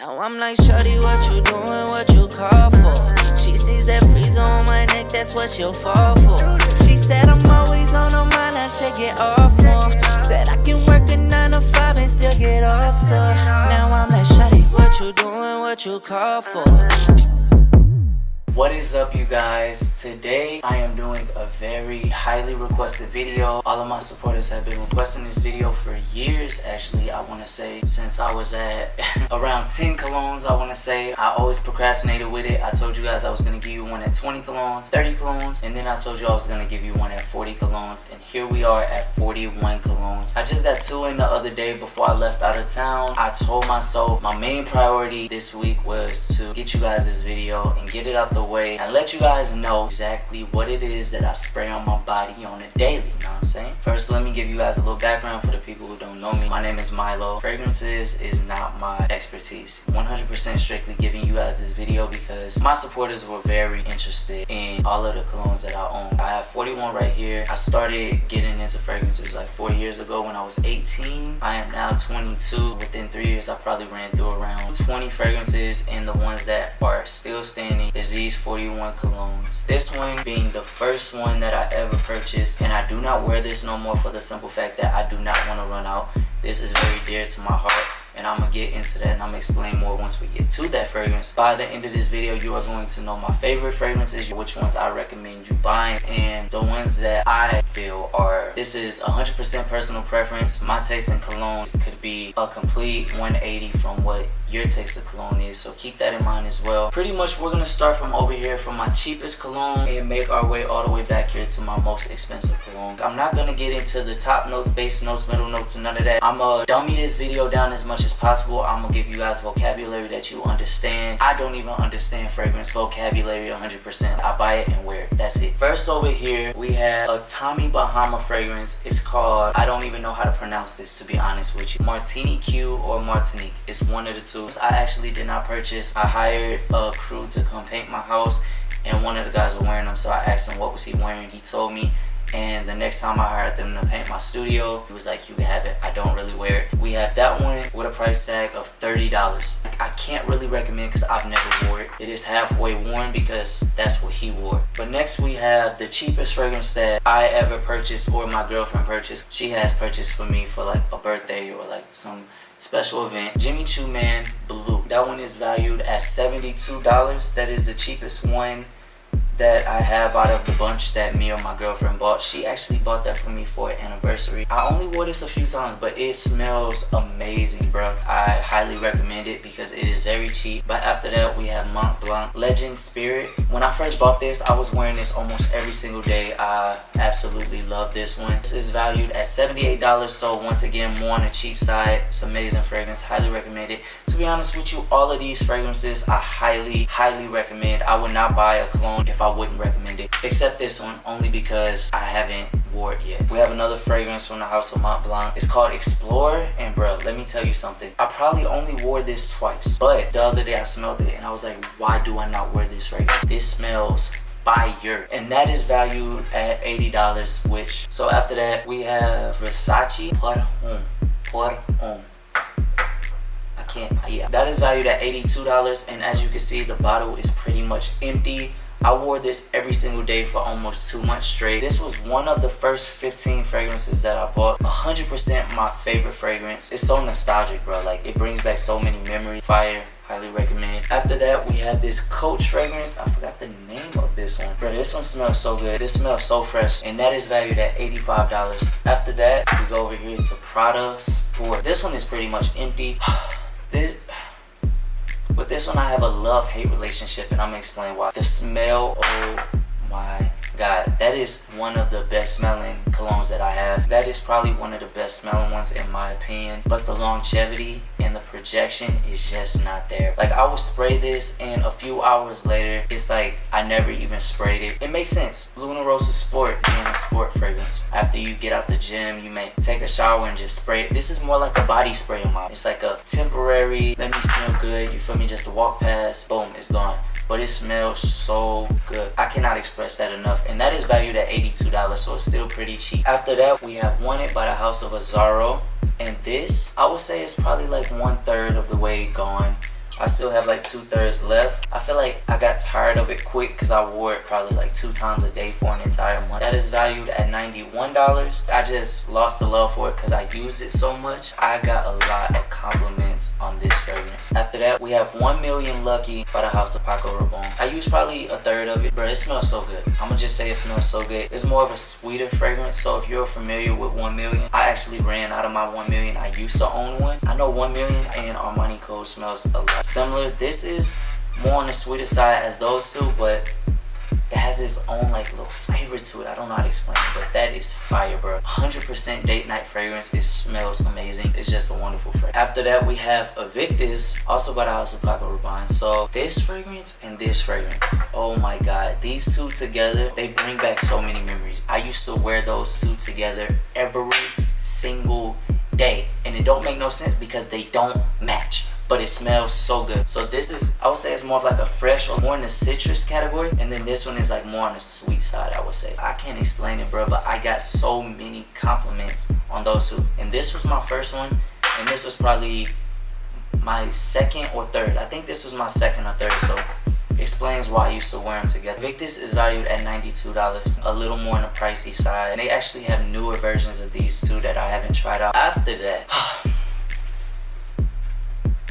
Now I'm like, shorty, what you doing, what you call for? She sees that freezer on my neck, that's what she'll fall for. She said I'm always on her mind, I should get off more. Said I can work a 9 to 5 and still get off tour. Now I'm like, shorty, what you doing, what you call for? What is up, you guys? Today I am doing a very highly requested video. All of my supporters have been requesting this video for years. Actually, I want to say since I was at around 10 colognes. I want to say I always procrastinated with it. I told you guys I was going to give you one at 20 colognes, 30 colognes, and then I told you I was going to give you one at 40 colognes, and here we are at 41 colognes. I just got 2 in the other day before I left out of town. I told myself my main priority this week was to get you guys this video and get it out the way and let you guys know exactly what it is that I spray on my body on a daily, you know what I'm saying? First, let me give you guys a little background for the people who don't know me. My name is Milo. Fragrances is not my expertise. 100% strictly giving you guys this video because my supporters were very interested in all of the colognes that I own. I have 41 right here. I started getting into fragrances like 4 years ago when I was 18. I am now 22. Within 3 years, I probably ran through around 20 fragrances, and the ones that are still standing is these 41 colognes. This one being the first one that I ever purchased, and I do not wear this no more for the simple fact that I do not want to run out. This is very dear to my heart, and I'm gonna get into that and I'm gonna explain more once we get to that fragrance. By the end of this video, you are going to know my favorite fragrances, which ones I recommend you buying, and the ones that I feel are, this is 100% personal preference. My taste in cologne could be a complete 180 from what your taste of cologne is, so keep that in mind as well. Pretty much we're gonna start from over here from my cheapest cologne and make our way all the way back here to my most expensive cologne. I'm not gonna get into the top notes, base notes, middle notes, and none of that. I'm gonna dummy this video down as much as possible. I'm gonna give you guys vocabulary that you understand. I don't even understand fragrance vocabulary 100%. I buy it and wear it, that's it. First over here we have a Tommy Bahama fragrance. It's called, I don't even know how to pronounce this, to be honest with you, Martini Q or Martinique. It's one of the two. I actually did not purchase. I hired a crew to come paint my house, and one of the guys was wearing them, so I asked him what was he wearing. He told me, and the next time I hired them to paint my studio, he was like, you can have it. I don't really wear it. We have that one with a price tag of $30. I can't really recommend because I've never wore it. It is halfway worn because that's what he wore. But next we have the cheapest fragrance that I ever purchased or my girlfriend purchased. She has purchased for me for like a birthday or like some special event. Jimmy Choo Man Blue. That one is valued at $72. That is the cheapest one that I have out of the bunch that me or my girlfriend bought. She actually bought that for me for an anniversary. I only wore this a few times, but it smells amazing, bro. I highly recommend it because it is very cheap. But after that, we have Mont Blanc Legend Spirit. When I first bought this, I was wearing this almost every single day. I absolutely love this one. This is valued at $78, so once again, more on the cheap side. It's amazing fragrance, highly recommend it. To be honest with you, all of these fragrances I highly recommend. I would not buy a cologne if I wouldn't recommend it, except this one, only because I haven't wore it yet. We have another fragrance from the house of Mont Blanc. It's called Explorer, and bro, let me tell you something. I probably only wore this twice, but the other day I smelled it and I was like, why do I not wear this fragrance? This smells fire, and that is valued at $80, which, so after that we have Versace Parfum. Yeah, that is valued at $82, and as you can see, the bottle is pretty much empty. I wore this every single day for almost 2 months straight. This was one of the first 15 fragrances that I bought. 100% my favorite fragrance. It's so nostalgic, bro. Like, it brings back so many memories. Fire, highly recommend. After that, we have this Coach fragrance. I forgot the name of this one. Bro, this one smells so good. This smells so fresh, and that is valued at $85. After that, we go over here to Prada Sport. This one is pretty much empty. With this one, I have a love-hate relationship, and I'm gonna explain why. The smell, oh my god, that is one of the best smelling colognes that I have. That is probably one of the best smelling ones in my opinion, but the longevity and the projection is just not there. Like, I would spray this and a few hours later, it's like I never even sprayed it. It makes sense. Luna Rosa Sport being a sport fragrance. After you get out the gym, you may take a shower and just spray it. This is more like a body spray in mine. It's like a temporary, let me smell good, you feel me, just to walk past, boom, it's gone. But it smells so good. I cannot express that enough. And that is valued at $82, so it's still pretty cheap. After that, we have Wanted by the house of Azzaro. And this, I would say, is probably like 1/3 of the way gone. I still have like 2/3 left. I feel like I got tired of it quick because I wore it probably like 2 times a day for an entire month. That is valued at $91. I just lost the love for it because I used it so much. I got a lot of compliments on this fragrance. After that, we have 1 Million Lucky by the House of Paco Rabanne. I used probably 1/3 of it, but it smells so good. I'm gonna just say it smells so good. It's more of a sweeter fragrance, so if you're familiar with 1 Million, I actually ran out of my 1 Million. I used to own one. I know 1 Million and ARmani Code smells a lot similar. This is more on the sweeter side as those two, but it has its own like little flavor to it. I don't know how to explain it, but that is fire, bro. 100% date night fragrance. It smells amazing. It's just a wonderful fragrance. After that, we have Invictus, also by the House of Paco Rabanne. So this fragrance and this fragrance, oh my god, these two together, they bring back so many memories. I used to wear those two together every single day, and it don't make no sense because they don't match, but it smells so good. So this is, I would say it's more of like a fresh or more in the citrus category, and then this one is like more on the sweet side, I would say. I can't explain it, bro, but I got so many compliments on those two. And this was my first one, and this was probably my second or third. I think this was my second or third, so explains why I used to wear them together. Invictus is valued at $92, a little more on the pricey side. And they actually have newer versions of these two that I haven't tried out. After that,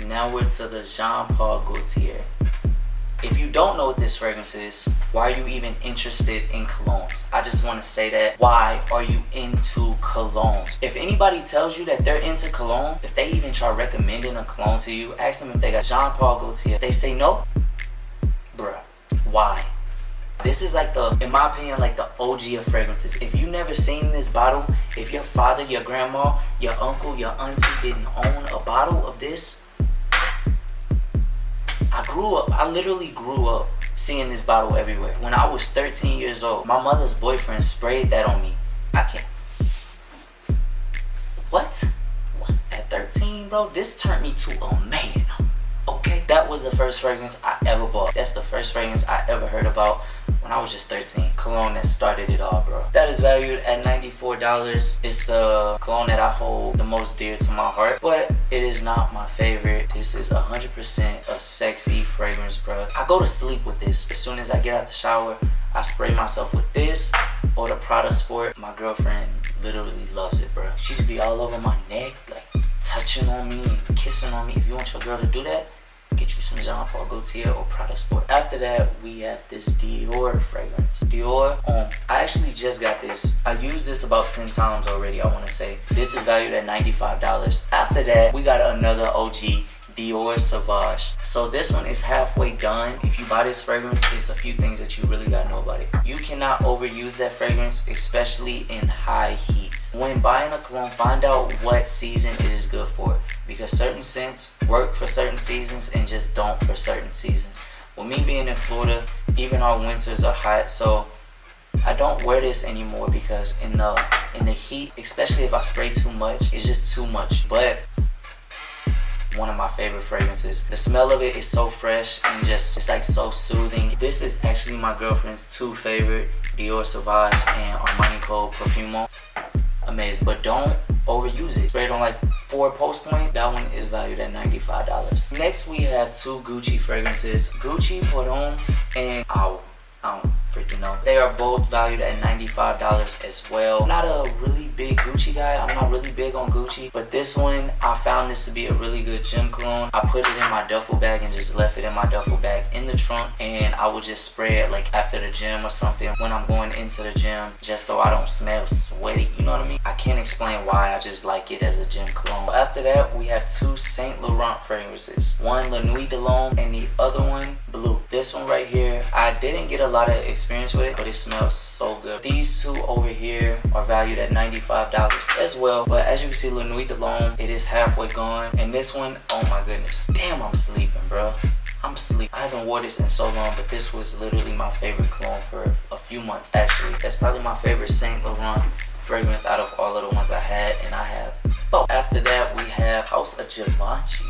now we're to the Jean Paul Gaultier. If you don't know what this fragrance is, why are you even interested in colognes? I just want to say that. Why are you into colognes? If anybody tells you that they're into cologne, if they even try recommending a cologne to you, ask them if they got Jean Paul Gaultier. They say no, bruh, why? This is like the, in my opinion, like the OG of fragrances. If you never seen this bottle, if your father, your grandma, your uncle, your auntie didn't own a bottle of this, I literally grew up seeing this bottle everywhere. When I was 13 years old, my mother's boyfriend sprayed that on me. I can't. What? At 13, bro? This turned me to a man. Okay? That was the first fragrance I ever bought. That's the first fragrance I ever heard about when I was just 13. Cologne that started it all, bro. That is valued at $94. It's the cologne that I hold the most dear to my heart, but it is not my favorite. This is 100% a sexy fragrance, bro. I go to sleep with this. As soon as I get out the shower, I spray myself with this or the Prada Sport. My girlfriend literally loves it, bro. She just be all over my neck, like touching on me and kissing on me. If you want your girl to do that, get you some Jean Paul Gaultier or Prada Sport. After that, we have this Dior fragrance. Dior Homme. I actually just got this. I used this about 10 times already, I want to say. This is valued at $95. After that, we got another OG, Dior Sauvage. So this one is halfway done. If you buy this fragrance, it's a few things that you really gotta know about it. You cannot overuse that fragrance, especially in high heat. When buying a cologne, find out what season it is good for, because certain scents work for certain seasons and just don't for certain seasons. With me being in Florida, even our winters are hot, so I don't wear this anymore because in the heat, especially if I spray too much, it's just too much. But one of my favorite fragrances. The smell of it is so fresh and just, it's like so soothing. This is actually my girlfriend's two favorite, Dior Sauvage and ARmani Code Profumo. Amazing, but don't overuse it. Spray it on like 4 post point. That one is valued at $95. Next, we have two Gucci fragrances, Gucci Prada and I don't freaking know. They are both valued at $95 as well. I'm not a really big Gucci guy. I'm not really big on Gucci, but this one, I found this to be a really good gym cologne. I put it in my duffel bag and just left it in my duffel bag in the trunk, and I would just spray it like after the gym or something when I'm going into the gym, just so I don't smell sweaty, you know what I mean? I can't explain why, I just like it as a gym cologne. After that, we have two Saint Laurent fragrances. One La Nuit de l'Homme and the other one Blue. This one right here, I didn't get a lot of experience with it, but it smells so good. These two over here are valued at $95 as well, but as you can see, La Nuit de l'Homme, it is halfway gone, and this one, oh my goodness, damn, I'm sleeping, bro. I'm sleeping. I haven't worn this in so long, but this was literally my favorite cologne for a few months actually. That's probably my favorite Saint Laurent fragrance out of all of the ones I had, and I have both. After that, we have House of Givenchy.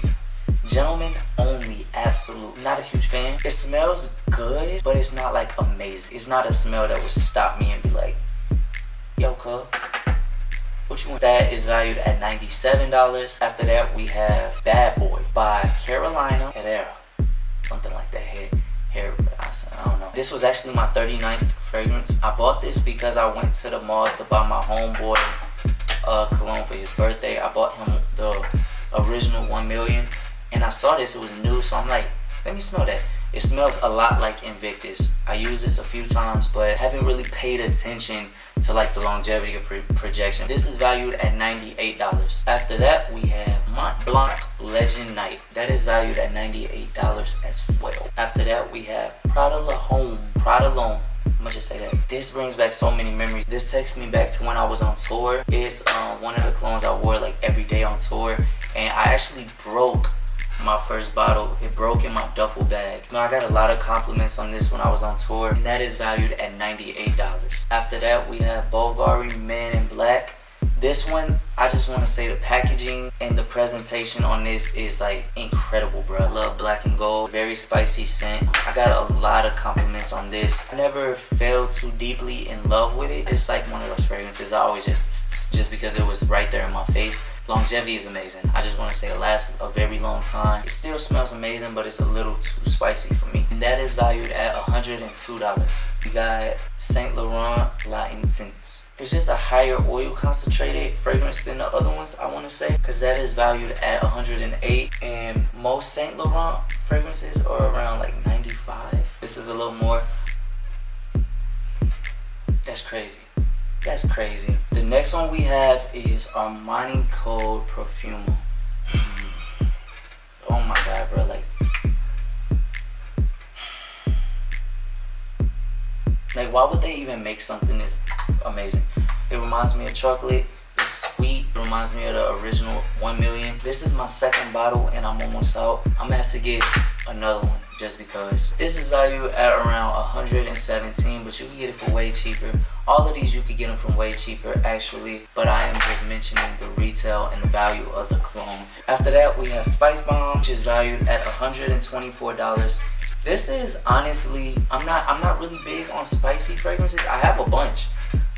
Gentlemen only, absolute. Not a huge fan. It smells good, but it's not like amazing. It's not a smell that would stop me and be like, yo, cuz, What you want? That is valued at $97. After that, we have Bad Boy by Carolina Herrera. Something like that. I don't know. This was actually my 39th fragrance. I bought this because I went to the mall to buy my homeboy cologne for his birthday. I bought him the original 1 million, and I saw this. It was new, so I'm like, let me smell that. It smells a lot like Invictus. I used this a few times, but haven't really paid attention to like the longevity of projection. This is valued at $98. After that, we have Mont Blanc Legend Night. That is valued at $98 as well. After that, we have Prada L'homme. Prada L'homme. I'm gonna just say that. This brings back so many memories. This takes me back to when I was on tour. It's one of the colognes I wore like every day on tour, and I actually broke my first bottle. It broke in my duffel bag. Now I got a lot of compliments on this when I was on tour, and that is valued at $98. After that, we have Bvlgari Men in Black. This one, I just want to say the packaging and the presentation on this is like incredible, bro. I love black and gold. Very spicy scent. I got a lot of compliments on this. I never fell too deeply in love with it. It's like one of those fragrances I always just because it was right there in my face. Longevity is amazing. I just want to say it lasts a very long time. It still smells amazing, but it's a little too spicy for me. And that is valued at $102. We got Saint Laurent La Intense. It's just a higher oil concentrated fragrance than the other ones, I want to say, because that is valued at $108, and most Saint Laurent fragrances are around like $95. This is a little more. That's crazy. That's crazy. The next one we have is ARmani Code Profumo. Oh my god, bro, like why would they even make something this amazing? It reminds me of chocolate. It's sweet. It reminds me of the original 1 million. This is my second bottle and I'm almost out. I'm gonna have to get another one just because. This is valued at around $117, but you can get it for way cheaper. All of these you could get them from way cheaper actually, but I am just mentioning the retail and the value of the cologne. After that, we have Spicebomb, which is valued at $124. This is honestly, I'm not really big on spicy fragrances. I have a bunch,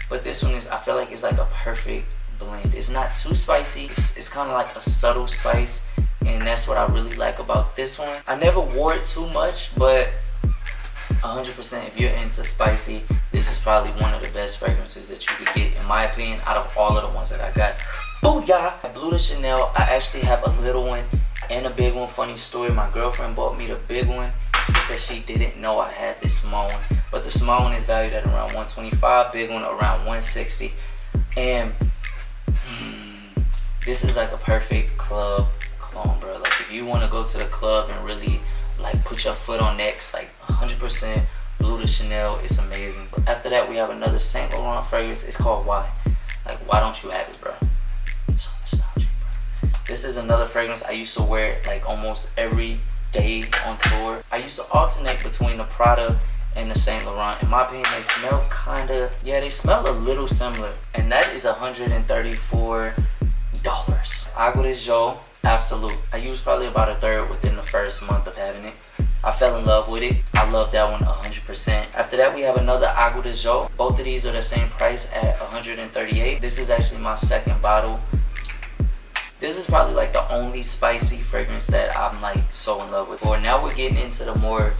but this one is, I feel like it's like a perfect blend. It's not too spicy. It's kind of like a subtle spice, and that's what I really like about this one. I never wore it too much, but 100% if you're into spicy, this is probably one of the best fragrances that you could get, in my opinion, out of all of the ones that I got. Booyah! At Bleu De Chanel, I actually have a little one and a big one. Funny story, my girlfriend bought me the big one because she didn't know I had this small one, but the small one is valued at around $125, big one around $160, and this is like a perfect club cologne, bro. Like if you want to go to the club and really like put your foot on next, like 100% Bleu De Chanel, it's amazing. But after that, we have another Saint Laurent fragrance. It's called Why. Like, why don't you have it, bro? It's so nostalgic, bro. This is another fragrance I used to wear like almost every day on tour. I used to alternate between the Prada and the Saint Laurent. In my opinion, they smell they smell a little similar, and that is $134. Acqua Di Gio Absolu. I used probably about a third within the first month of having it. I fell in love with it. I love that one 100%. After that, we have another Acqua Di Gio. Both of these are the same price at $138. This is actually my second bottle. This is probably like the only spicy fragrance that I'm like so in love with. Or now we're getting into the more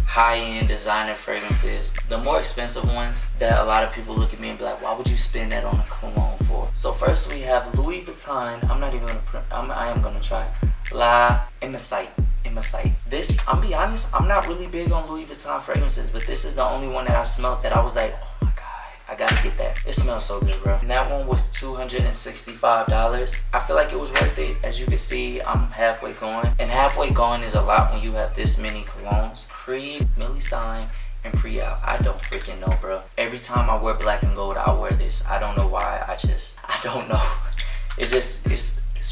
high-end designer fragrances, the more expensive ones that a lot of people look at me and be like, why would you spend that on a cologne for? So first we have Louis Vuitton. I am gonna try L'homme. This, I'm be honest, I'm not really big on Louis Vuitton fragrances, but this is the only one that I smelled that I was like, oh my god, I gotta get that. It smells so good, bro. And that one was $265. I feel like it was worth it. As you can see, I'm halfway gone, and halfway gone is a lot when you have this many colognes. Creed, Millicine, and Imperial. I don't freaking know, bro. Every time I wear black and gold, I wear this. I don't know why. I don't know. It's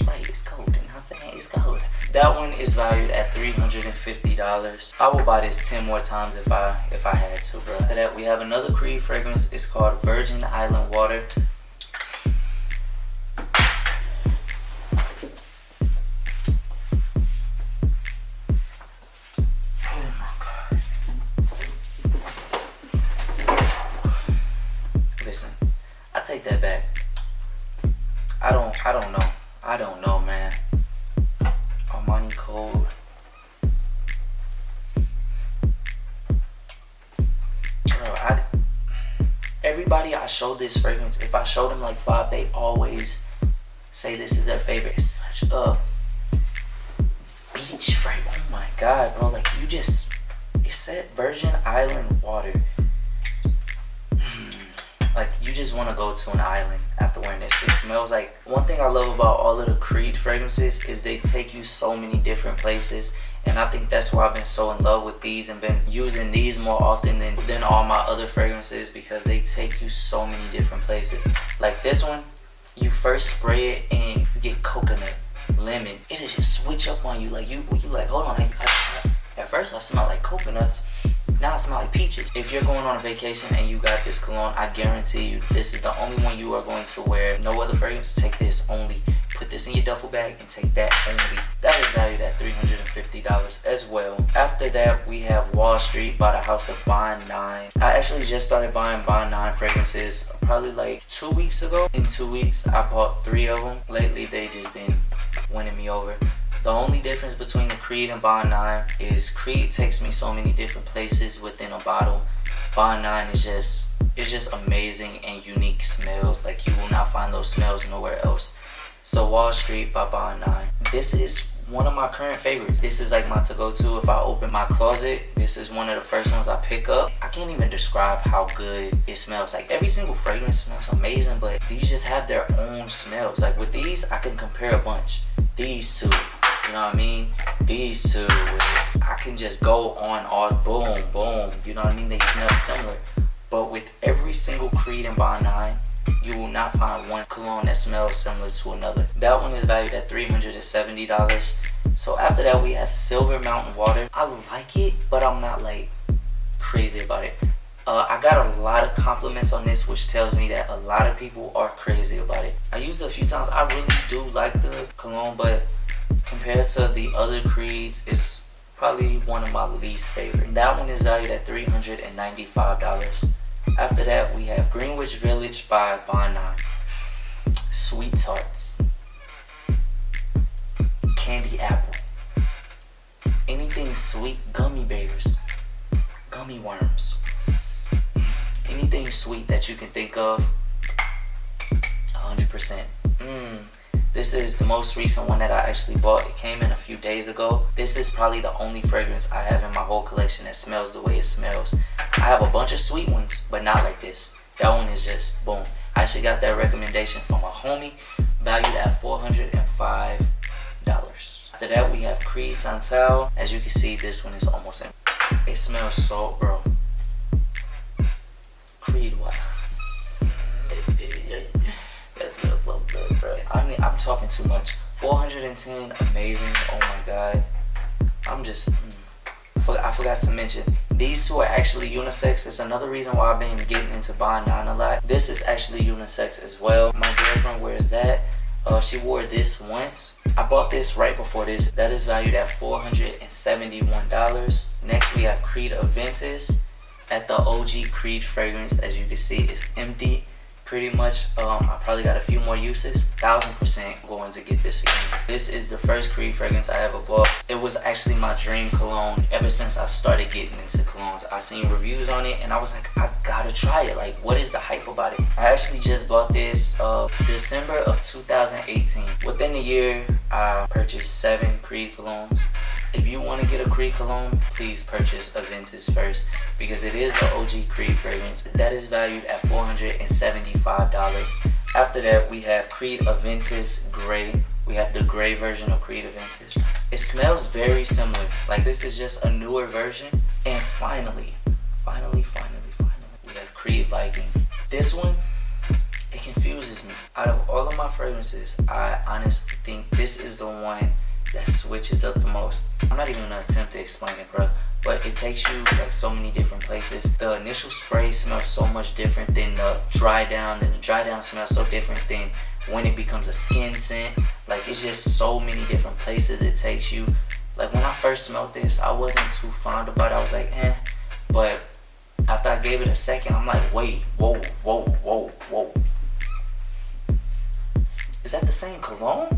right. It's gold. And I'm saying it's gold. That one is valued at $350. I will buy this 10 more times if I had to, bro. After that, we have another Creed fragrance. It's called Virgin Island Water. Listen, I take that back. I show this fragrance, if I show them like 5, they always say this is their favorite. It's such a beach fragrance. Oh my god, bro. Like, you just, it said Virgin Island water. Like, you just want to go to an island after wearing this. It smells like, one thing I love about all of the Creed fragrances is they take you so many different places. And I think that's why I've been so in love with these and been using these more often than all my other fragrances, because they take you so many different places. Like this one, you first spray it and you get coconut, lemon. It'll just switch up on you. Like, you like, hold on. At first I smell like coconuts. Now I smell like peaches. If you're going on a vacation and you got this cologne, I guarantee you this is the only one you are going to wear. No other fragrance. Take this only. Put this in your duffel bag and take that only. That is valued at $350 as well. After that, we have Wall Street by the House of Bond 9. I actually just started buying Bond 9 fragrances probably like 2 weeks ago. In 2 weeks, I bought 3 of them. Lately, they just been winning me over. The only difference between the Creed and Bond 9 is Creed takes me so many different places within a bottle. Bond 9 is just amazing and unique smells. Like, you will not find those smells nowhere else. So Wall Street by Bond 9. This is one of my current favorites. This is like my to-go-to if I open my closet. This is one of the first ones I pick up. I can't even describe how good it smells. Like, every single fragrance smells amazing, but these just have their own smells. Like, with these, I can compare a bunch. These two, you know what I mean? These two, I can just go on all, boom, boom. You know what I mean? They smell similar. But with every single Creed and Bond 9, you will not find one cologne that smells similar to another. That one is valued at $370. So after that, we have Silver Mountain Water. I like it, but I'm not like crazy about it. I got a lot of compliments on this, which tells me that a lot of people are crazy about it. I used it a few times. I really do like the cologne, but compared to the other Creeds, it's probably one of my least favorite. That one is valued at $395. After that, we have Greenwich Village by Bond 9. Sweet tarts, candy apple, anything sweet, gummy bears, gummy worms, anything sweet that you can think of, 100%. This is the most recent one that I actually bought. It came in a few days ago. This is probably the only fragrance I have in my whole collection that smells the way it smells. I have a bunch of sweet ones, but not like this. That one is just boom. I actually got that recommendation from a homie, valued at $405. After that, we have Creed Santal. As you can see, this one is almost empty. It smells so, bro. Creed what? I mean, I'm talking too much. 410, amazing. Oh my god. I'm just, I forgot to mention, these two are actually unisex. It's another reason why I've been getting into Bond 9 a lot. This is actually unisex as well. My girlfriend wears that. She wore this once. I bought this right before this. That is valued at $471. Next, we have Creed Invictus. At the OG Creed fragrance, as you can see, it's empty. Pretty much, I probably got a few more uses. 1000% going to get this again. This is the first Creed fragrance I ever bought. It was actually my dream cologne ever since I started getting into colognes. I seen reviews on it and I was like, I gotta try it. Like, what is the hype about it? I actually just bought this December of 2018. Within a year, I purchased 7 Creed colognes. If you want to get a Creed cologne, please purchase Invictus first, because it is the OG Creed fragrance. That is valued at $475. After that, we have Creed Invictus Gray. We have the gray version of Creed Invictus. It smells very similar. Like, this is just a newer version. And finally, we have Creed Viking. This one, it confuses me. Out of all of my fragrances, I honestly think this is the one that switches up the most. I'm not even gonna attempt to explain it, bro, but it takes you like so many different places. The initial spray smells so much different than the dry down, and the dry down smells so different than when it becomes a skin scent. Like, it's just so many different places it takes you. Like, when I first smelled this, I wasn't too fond about it. I was like, eh. But after I gave it a second, I'm like, wait, whoa. Is that the same cologne?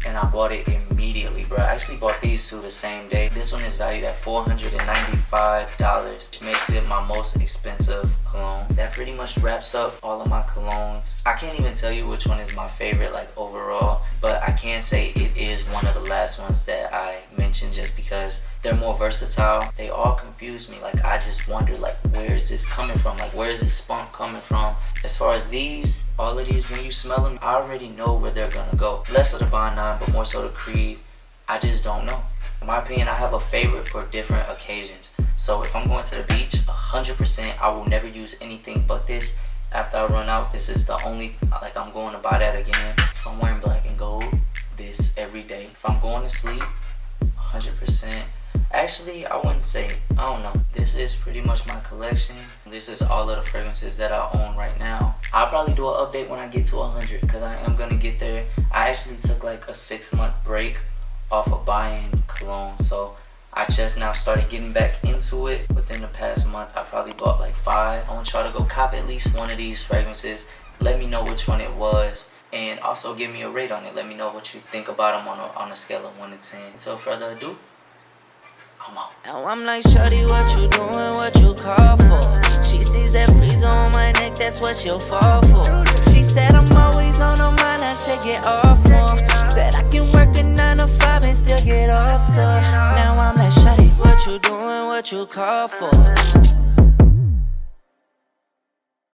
and I bought it immediately, bro. I actually bought these two the same day. This one is valued at $495, which makes it my most expensive cologne. That pretty much wraps up all of my colognes. I can't even tell you which one is my favorite, like, overall, but I can say it is one of the last ones that I mentioned just because they're more versatile. They all confuse me. Like, I just wonder, like, where is this coming from? Like, where is this spunk coming from? As far as these, all of these, when you smell them, I already know where they're gonna go. Less of the Bond 9, but more so the Creed. I just don't know. In my opinion, I have a favorite for different occasions. So if I'm going to the beach, 100%, I will never use anything but this. After I run out, this is the only, like, I'm going to buy that again. If I'm wearing black and gold, this every day. If I'm going to sleep, 100%. Actually, I wouldn't say, I don't know. This is pretty much my collection. This is all of the fragrances that I own right now. I'll probably do an update when I get to 100 because I am going to get there. I actually took like a 6-month break off of buying cologne. So I just now started getting back into it. Within the past month, I probably bought like 5. I want y'all to go cop at least one of these fragrances. Let me know which one it was. And also give me a rate on it. Let me know what you think about them on a scale of 1 to 10. Until further ado, now I'm like, shorty, what you doing, what you call for? She sees that freeze on my neck, that's what she'll fall for. She said I'm always on her mind, I should get off more. Said I can work a 9 to 5 and still get off to. Now I'm like, shorty, what you doing, what you call for?